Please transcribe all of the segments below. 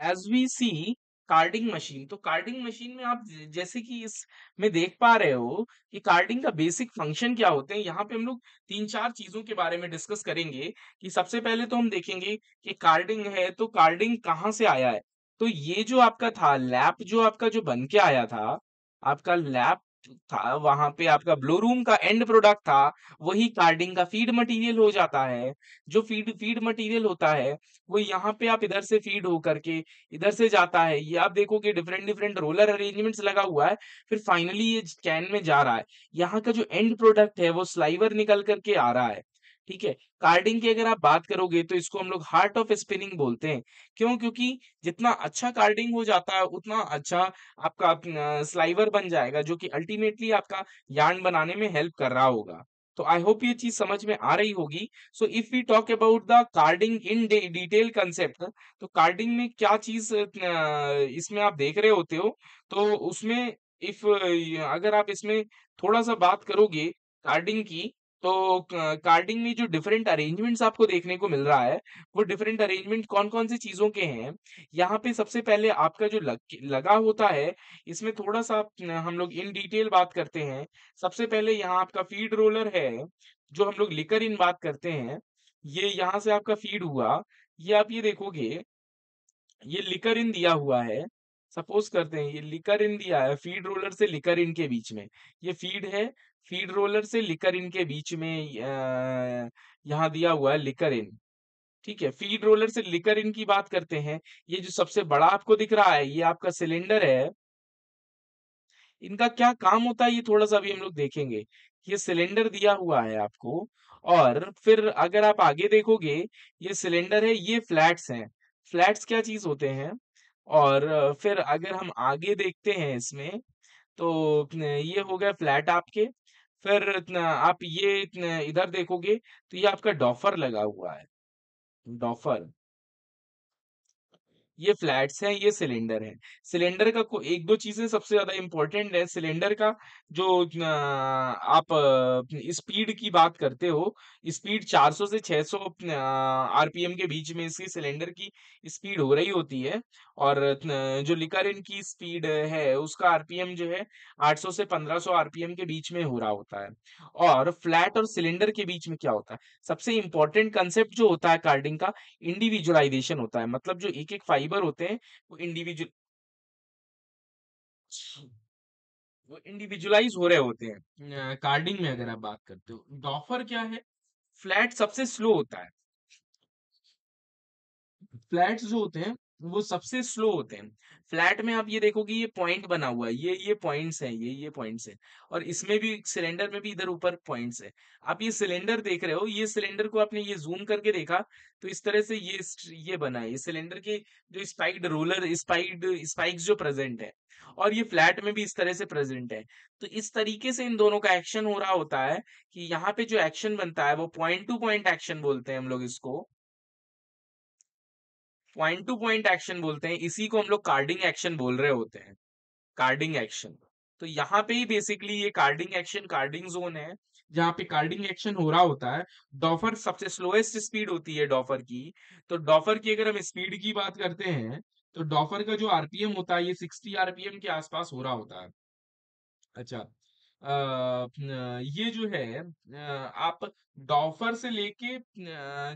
As we see carding machine, तो carding machine में आप जैसे कि इस में देख पा रहे हो कि कार्डिंग का बेसिक फंक्शन क्या होते हैं। यहाँ पे हम लोग तीन चार चीजों के बारे में डिस्कस करेंगे कि सबसे पहले तो हम देखेंगे कि कार्डिंग है तो कार्डिंग कहाँ से आया है। तो ये जो आपका था लैप, जो आपका जो बन के आया था, आपका लैप था, वहां पे आपका ब्लू रूम का एंड प्रोडक्ट था, वही कार्डिंग का फीड मटेरियल हो जाता है। जो फीड फीड मटेरियल होता है वो यहाँ पे आप इधर से फीड हो करके इधर से जाता है। ये आप देखोगे डिफरेंट डिफरेंट रोलर अरेंजमेंट्स लगा हुआ है, फिर फाइनली ये कैन में जा रहा है। यहाँ का जो एंड प्रोडक्ट है वो स्लाइवर निकल करके आ रहा है। ठीक है। कार्डिंग की अगर आप बात करोगे तो इसको हम लोग हार्ट ऑफ स्पिनिंग बोलते हैं। क्यों? क्योंकि जितना अच्छा कार्डिंग हो जाता है उतना अच्छा आपका स्लाइवर बन जाएगा, जो कि अल्टीमेटली आपका yarn बनाने में हेल्प कर रहा होगा। तो आई होप ये चीज समझ में आ रही होगी। So if we talk about the carding in detail concept, तो कार्डिंग में क्या चीज इसमें आप देख रहे होते हो, तो उसमें इफ अगर आप इसमें थोड़ा सा बात करोगे कार्डिंग की, तो कार्डिंग में जो डिफरेंट अरेंजमेंट्स आपको देखने को मिल रहा है, वो डिफरेंट अरेंजमेंट कौन कौन सी चीजों के हैं। यहाँ पे सबसे पहले आपका जो लगा होता है, इसमें थोड़ा सा हम लोग इन डिटेल बात करते हैं। सबसे पहले यहाँ आपका फीड रोलर है, जो हम लोग लिकर इन बात करते हैं। ये यहाँ से आपका फीड हुआ, ये आप ये देखोगे, ये लिकर इन दिया हुआ है। सपोज करते हैं ये लिकर इन दिया है, फीड रोलर से लिकर इन के बीच में ये फीड है। फीड रोलर से लिकर इन के बीच में यहाँ दिया हुआ है लिकर इन। ठीक है, फीड रोलर से लिकर इन की बात करते हैं। ये जो सबसे बड़ा आपको दिख रहा है, ये आपका सिलेंडर है। इनका क्या काम होता है ये थोड़ा सा अभी हम लोग देखेंगे। ये सिलेंडर दिया हुआ है आपको, और फिर अगर आप आगे देखोगे, ये सिलेंडर है, ये फ्लैट्स हैं। फ्लैट्स क्या चीज होते हैं? और फिर अगर हम आगे देखते हैं इसमें, तो ये हो गया फ्लैट आपके। फिर आप ये इधर देखोगे तो ये आपका डॉफर लगा हुआ है। डॉफर, ये फ्लैट्स हैं, ये सिलेंडर है। सिलेंडर का को एक दो चीजें सबसे ज्यादा इंपॉर्टेंट है सिलेंडर का। जो आप स्पीड की बात करते हो, स्पीड 400 से 600 आरपीएम के बीच में इसकी सिलेंडर की स्पीड हो रही होती है। और जो लिकरन की स्पीड है उसका आरपीएम जो है 800 से 1500 आरपीएम के बीच में हो रहा होता है। और फ्लैट और सिलेंडर के बीच में क्या होता है? सबसे इंपॉर्टेंट कंसेप्ट जो होता है कार्डिंग का, इंडिविजुअलाइजेशन होता है। मतलब जो एक एक फाइबर होते हैं वो इंडिविजुअलाइज हो रहे होते हैं कार्डिंग में। अगर आप बात करते हो, डॉफर क्या है? फ्लैट सबसे स्लो होता है। फ्लैट्स जो होते हैं वो सबसे स्लो होते हैं। फ्लैट में आप ये देखोगे, ये पॉइंट बना हुआ है, ये पॉइंट्स हैं, ये पॉइंट्स हैं। और इसमें भी सिलेंडर में भी इधर ऊपर पॉइंट्स है। आप ये सिलेंडर देख रहे हो, ये सिलेंडर को आपने ये जूम करके देखा तो इस तरह से ये बना है। ये सिलेंडर के जो स्पाइक्ड रोलर स्पाइक्स जो प्रेजेंट है, और ये फ्लैट में भी इस तरह से प्रेजेंट है। तो इस तरीके से इन दोनों का एक्शन हो रहा होता है कि यहाँ पे जो एक्शन बनता है वो पॉइंट टू पॉइंट एक्शन बोलते हैं हम लोग इसको। पॉइंट टू पॉइंट एक्शन बोलते हैं, इसी को हम लोग कार्डिंग एक्शन बोल रहे होते हैं। Carding action. तो यहाँ पे ही बेसिकली ये कार्डिंग एक्शन, कार्डिंग जोन है, जहाँ पे कार्डिंग एक्शन हो रहा होता है। डॉफर सबसे स्लोएस्ट स्पीड होती है डॉफर की। तो डॉफर की अगर हम स्पीड की बात करते हैं, तो डॉफर का जो आरपीएम होता है ये 60 आरपीएम के आसपास हो रहा होता है। अच्छा। ये जो है आप डॉफर से लेके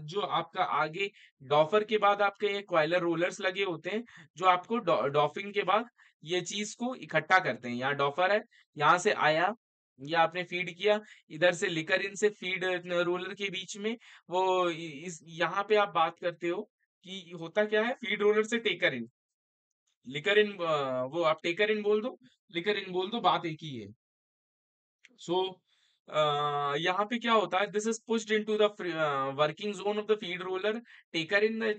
जो आपका आगे, डॉफर के बाद आपके ये कॉइलर रोलर्स लगे होते हैं, जो आपको डॉफिंग के बाद ये चीज को इकट्ठा करते हैं। यहाँ डॉफर है, यहाँ से आया, ये आपने फीड किया, इधर से लिकर इन से फीड रोलर के बीच में, वो इस यहाँ पे आप बात करते हो कि होता क्या है, फीड रोलर से टेकर इन, लिकर इन, वो आप टेकर इन बोल दो, लिकर इन बोल दो, बात एक ही है। सो यहाँ पे क्या होता है, this is pushed into the working zone of the feed roller. Taker in the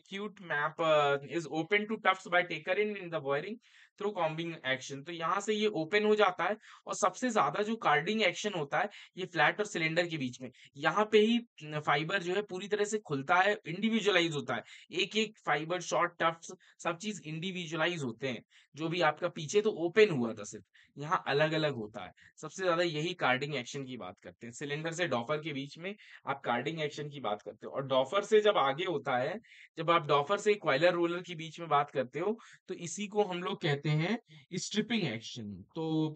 cute map is open to tufts by taker in the wiring through combing action. तो यहाँ से ये ओपन हो जाता है, और सबसे ज्यादा जो कार्डिंग एक्शन होता है ये फ्लैट और सिलेंडर के बीच में। यहाँ पे ही फाइबर जो है पूरी तरह से खुलता है, इंडिविजुअलाइज होता है। एक एक फाइबर, शॉर्ट टफ्ट्स, सब चीज इंडिविजुअलाइज होते हैं। जो भी आपका पीछे तो ओपन हुआ था सिर्फ, यहाँ अलग अलग होता है। सबसे ज्यादा यही कार्डिंग एक्शन एक्शन की बात करते हैं। सिलेंडर से डॉफर के बीच में आप कार्डिंग एक्शन की बात करते हो, और डॉफर से जब आगे होता है, जब आप डॉफर से क्वाइलर रोलर के बीच में बात करते हो, तो इसी को हम लोग कहते हैं स्ट्रिपिंग एक्शन। तो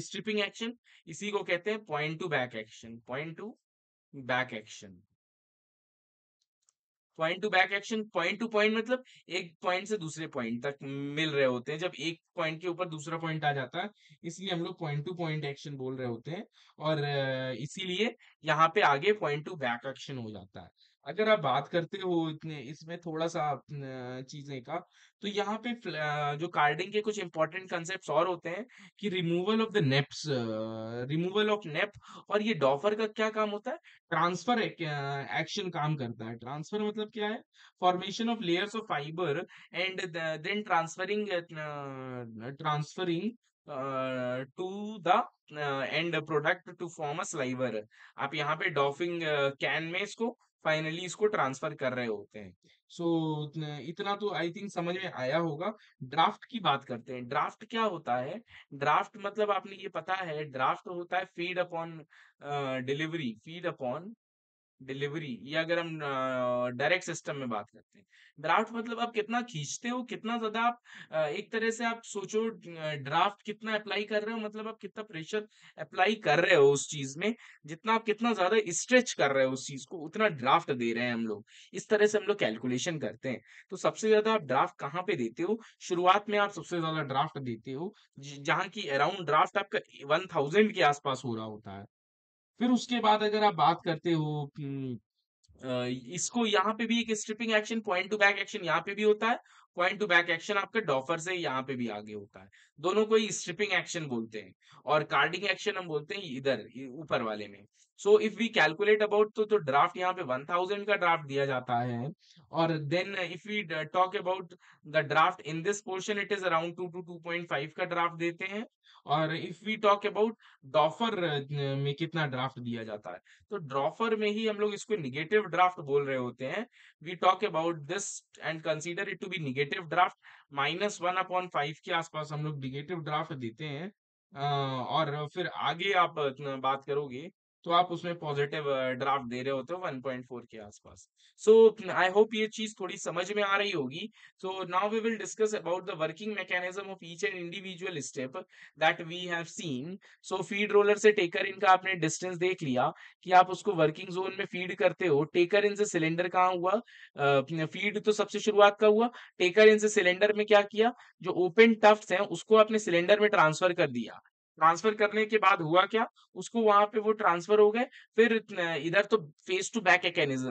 स्ट्रिपिंग एक्शन, इसी को कहते हैं point to back action. Point to back action, point to back action, point two point मतलब एक पॉइंट से दूसरे पॉइंट तक मिल रहे होते हैं, जब एक पॉइंट के ऊपर दूसरा पॉइंट आ जाता है, इसलिए हम लोग पॉइंट टू पॉइंट एक्शन बोल रहे होते हैं। और इसीलिए यहाँ पे आगे पॉइंट टू बैक एक्शन हो जाता है। अगर आप बात करते हो इतने इसमें थोड़ा सा चीजें का, तो यहाँ पे जो कार्डिंग के कुछ इंपॉर्टेंट कंसेप्ट और होते हैं कि removal of the neps, removal of nep. और ये डॉफर का क्या काम होता है? ट्रांसफर एक्शन काम करता है। ट्रांसफर मतलब क्या है? Formation of layers of fibre and then transferring to the end product to form a sliver. आप यहाँ पे डॉफिंग कैन में इसको फाइनली इसको ट्रांसफर कर रहे होते हैं। सो इतना तो आई थिंक समझ में आया होगा। ड्राफ्ट की बात करते हैं। ड्राफ्ट क्या होता है? ड्राफ्ट मतलब आपने ये पता है, ड्राफ्ट होता है feed upon delivery, feed upon delivery. या अगर हम डायरेक्ट सिस्टम में बात करते हैं, ड्राफ्ट मतलब आप कितना खींचते हो, कितना ज्यादा आप एक तरह से आप सोचो, ड्राफ्ट कितना अप्लाई कर रहे हो, मतलब आप कितना प्रेशर अप्लाई कर रहे हो उस चीज में, जितना आप कितना ज्यादा स्ट्रेच कर रहे हो उस चीज को, उतना ड्राफ्ट दे रहे हैं हम लोग। इस तरह से हम लोग कैलकुलेशन करते हैं। तो सबसे ज्यादा आप ड्राफ्ट कहाँ पे देते हो? शुरुआत में आप सबसे ज्यादा ड्राफ्ट देते हो जहाँ की अराउंड ड्राफ्ट आपका 1000 के आसपास हो रहा होता है। फिर उसके बाद अगर आप बात करते हो इसको, यहाँ पे भी एक stripping action, point to back action यहाँ पे भी होता है। पॉइंट टू बैक एक्शन आपका डॉफर से यहाँ पे भी आगे होता है। दोनों को ही स्ट्रिपिंग एक्शन बोलते हैं, और कार्डिंग एक्शन हम बोलते हैं इधर ऊपर वाले में। So if we calculate about, तो ड्राफ्ट यहाँ पे 1000 का ड्राफ्ट दिया जाता है। और then if we talk about the draft in this portion, it is around 2 to 2.5 का ड्राफ्ट देते हैं। और if we talk about doffer में कितना ड्राफ्ट दिया जाता है, तो ड्रॉफर में ही हम लोग इसको निगेटिव ड्राफ्ट बोल रहे होते हैं। We talk about this and consider it to be negative draft. -1/5 के आसपास हम लोग निगेटिव ड्राफ्ट देते हैं। और फिर आगे आप बात करोगे, तो आप उसमें पॉजिटिव ड्राफ्ट दे रहे होते हो 1.4 के आसपास। सो आई होप ये चीज थोड़ी समझ में आ रही होगी। So now we will discuss about the working mechanism of each and individual step that we have seen. So feed roller से टेकर इन का आपने डिस्टेंस देख लिया कि आप उसको वर्किंग जोन में फीड करते हो। टेकर इन से सिलेंडर कहाँ हुआ? फीड तो सबसे शुरुआत का हुआ। टेकर इन से सिलेंडर में क्या किया? जो ओपन टफ्ट्स हैं उसको आपने सिलेंडर में ट्रांसफर कर दिया। ट्रांसफर करने के बाद हुआ क्या? उसको वहां पे वो ट्रांसफर हो गए। फिर इधर तो फेस टू बैक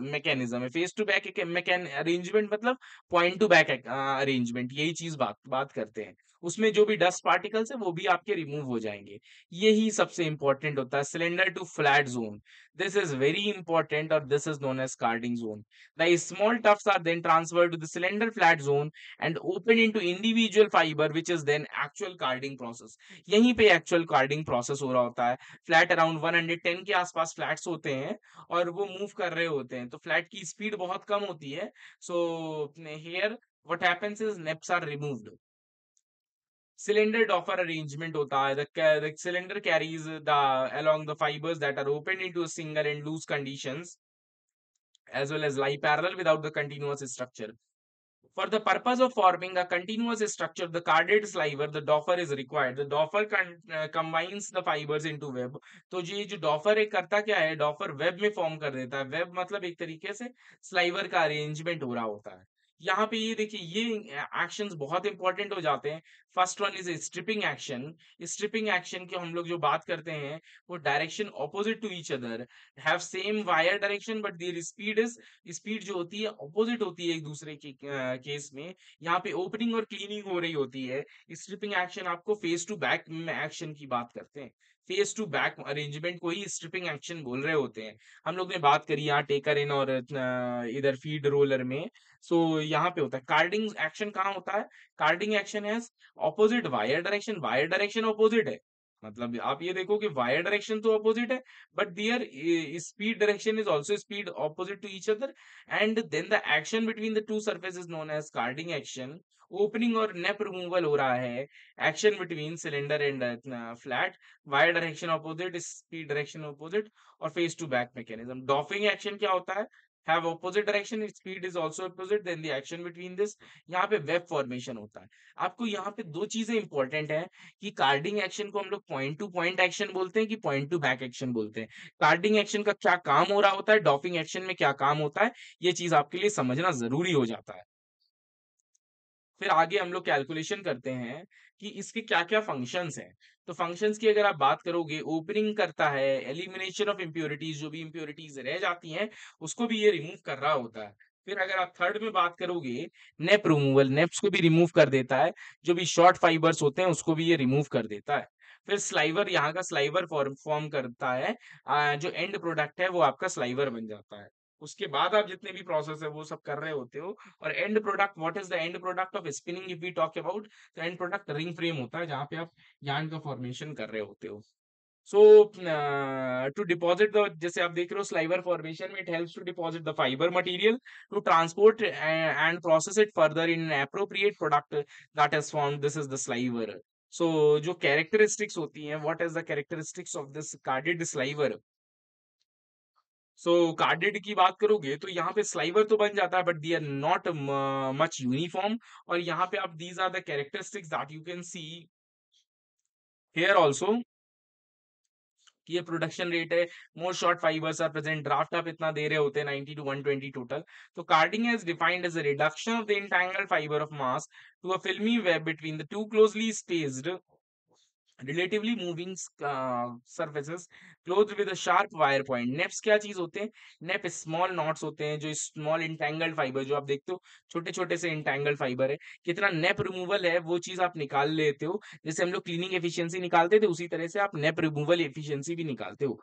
मैकेनिज्म है। फेस टू बैक मैकेन अरेंजमेंट मतलब पॉइंट टू बैक अरेंजमेंट, यही चीज बात बात करते हैं। उसमें जो भी डस्ट पार्टिकल्स है वो भी आपके रिमूव हो जाएंगे। यही सबसे इंपॉर्टेंट होता है, cylinder to flat zone. This is very important, और this is known as carding zone. The small tufts are then transferred to the cylinder flat zone and opened into individual fiber, which is then actual carding process। यहीं पे actual carding process हो रहा होता है। Flat around 110 के आसपास flats होते हैं, और वो मूव कर रहे होते हैं, तो फ्लैट की स्पीड बहुत कम होती है। So here what happens is neps are removed. Cylinder doffer arrangement होता है। The cylinder carries the along the fibers that are opened into a single and loose conditions, as well as lie parallel without the continuous structure. For the purpose of forming a continuous structure, the carded sliver, the doffer is required. The doffer combines the fibers into web। तो ये जो doffer है करता क्या है? Doffer web में form कर देता है। वेब मतलब एक तरीके से स्लाइवर का अरेंजमेंट हो रहा होता है। यहाँ पे ये देखिए, ये एक्शंस बहुत इंपॉर्टेंट हो जाते हैं। First one is stripping action. Stripping action की हम लोग जो बात करते हैं, वो direction opposite to each other, have same wire direction, but their speed is, speed जो होती है ऑपोजिट होती है एक दूसरे के केस में। यहाँ पे ओपनिंग और क्लीनिंग हो रही होती है। स्ट्रिपिंग एक्शन आपको फेस टू बैक एक्शन की बात करते हैं। फेस टू बैक अरेंजमेंट को ही स्ट्रिपिंग एक्शन बोल रहे होते हैं। हम लोग ने बात करी यहाँ टेकर इन और इधर फीड रोलर में। सो यहाँ पे होता है कार्डिंग एक्शन। कहाँ होता है? कार्डिंग एक्शन है opposite wire direction. Wire direction opposite है, मतलब आप ये देखो कि वाई डायरेक्शन तो अपोजिट है, but their speed direction is also speed opposite to each other, and then the action between the two surface is known as carding action. Opening और nep removal हो रहा है, action between cylinder and flat, wire direction opposite, speed direction opposite, और face to back mechanism. Doffing action क्या होता है? Have opposite direction, speed is also opposite, then the action between this, यहाँ पे web formation होता है। आपको यहाँ पे दो चीजें इंपॉर्टेंट है कि कार्डिंग एक्शन को हम लोग पॉइंट टू पॉइंट एक्शन बोलते हैं कि पॉइंट टू बैक एक्शन बोलते हैं। कार्डिंग एक्शन का क्या काम हो रहा होता है, डॉपिंग एक्शन में क्या काम होता है, ये चीज आपके लिए समझना जरूरी हो जाता है। फिर आगे हम लोग कैलकुलेशन करते हैं कि इसके क्या-क्या फंक्शंस हैं। तो फंक्शंस की अगर आप बात करोगे, ओपनिंग करता है, एलिमिनेशन ऑफ इम्प्योरिटीज, जो भी इम्प्योरिटीज रह जाती हैं, उसको भी ये रिमूव कर रहा होता है। फिर अगर आप थर्ड में बात करोगे, नेप रिमूवल, नेप्स को भी रिमूव कर देता है, जो भी शॉर्ट फाइबर्स होते हैं, उसको भी ये रिमूव कर देता है। फिर स्लाइवर, यहाँ का स्लाइवर फॉर्म फॉर्म करता है, जो एंड प्रोडक्ट है, वो आपका स्लाइवर बन जाता है। उसके बाद आप जितने भी प्रोसेस है, वो सब कर रहे होते हो, और end product, what is the end product of spinning if we talk about, तो एंड प्रोडक्ट रिंग फ्रेम होता है, जहां पे आप yarn का फॉर्मेशन कर रहे होते हो। सो टू डिपॉजिट द, जैसे आप देख रहे हो स्लाइवर फॉर्मेशन में, it helps to deposit the fibre material, to transport and process it further in appropriate product that is formed, this is the sliver. So जो कैरेक्टरिस्टिक्स होती हैं, what is the characteristics of this carded sliver. So carded की बात करोगे तो यहाँ पे sliver तो बन जाता है, but they are not much uniform. और यहाँ पे आप, these are the characteristics that you can see here also, कि ये प्रोडक्शन रेट है, more short fibres are present, draft आप इतना दे रहे होते हैं 90 टू 120 टोटल। तो carding is defined as a reduction of the entangled fibre of mass to a filmy web between the two closely spaced relatively moving surfaces clothed with a sharp wire point। Neps क्या चीज होते हैं? Nap small knots होते हैं, जो small entangled fibre, जो आप देखते हो छोटे छोटे से इंटेंगल्ड फाइबर है। कितना नेप रिमूवल है वो चीज आप निकाल लेते हो, जैसे हम लोग क्लीनिंग एफिशिएंसी निकालते थे, उसी तरह से आप नेप रिमूवल एफिशिएंसी भी निकालते हो।